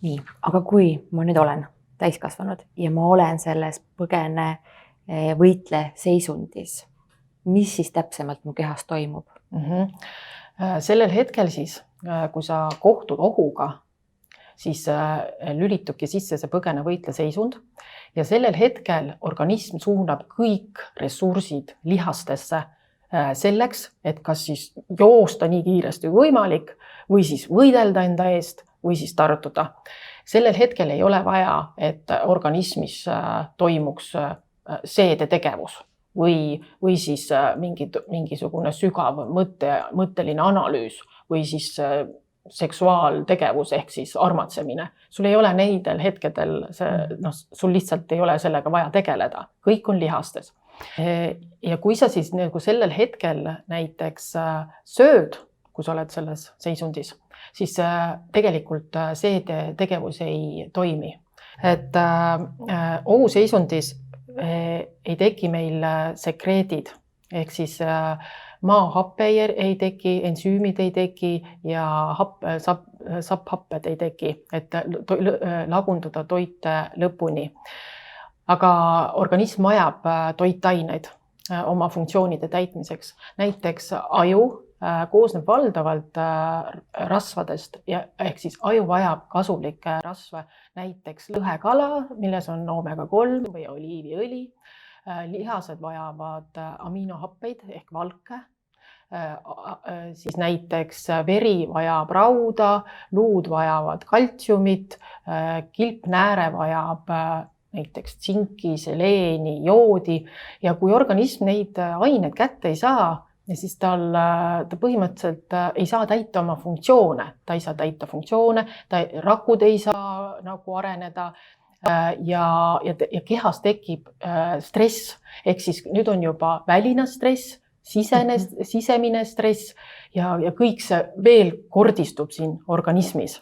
Nii, aga kui ma nüüd olen täiskasvanud ja ma olen selles põgene võitle seisundis, mis siis täpsemalt mu kehas toimub? Sellel hetkel siis, kui sa kohtud ohuga, siis lülitubki sisse see põgene võitle seisund ja sellel hetkel organism suunab kõik ressursid lihastesse selleks, et kas siis joosta nii kiiresti kui võimalik või siis võidelda enda eest või siis tartuda. Sellel hetkel ei ole vaja, et organismis toimuks seedetegevus või siis mingisugune sügav mõtteline analüüs või siis seksuaaltegevus ehk siis armatsemine. Sul ei ole neidel hetkedel, sul lihtsalt ei ole sellega vaja tegeleda. Kõik on lihastes. Ja kui sa siis sellel hetkel näiteks sööd, kui sa oled selles seisundis, siis tegelikult seedetegevus ei toimi. Et ohuseisundis ei teki meil sekreedid, ehk siis maahappe ei teki, ensüümid ei teki ja sapphapped ei teki, et lagunduda toite lõpuni. Aga organism vajab toitaineid oma funktsioonide täitmiseks. Näiteks aju koosneb valdavalt rasvadest ehk siis aju vajab kasulikke rasve, näiteks lõhekala, milles on omega-3 või oliiviõli. Lihased vajavad aminohappeid ehk valke, siis näiteks veri vajab rauda, luud vajavad kaltsiumit, kilpnääre vajab näiteks tsinki, seleeni, joodi ja kui organism neid aineid kätte ei saa, siis ta põhimõtteliselt ei saa täita oma funktsioone. Ta ei saa täita funktsioone, rakud ei saa nagu areneda ja kehas tekib stress. Ehk siis nüüd on juba väline stress, sisemine stress ja kõik see veel kordistub siin organismis.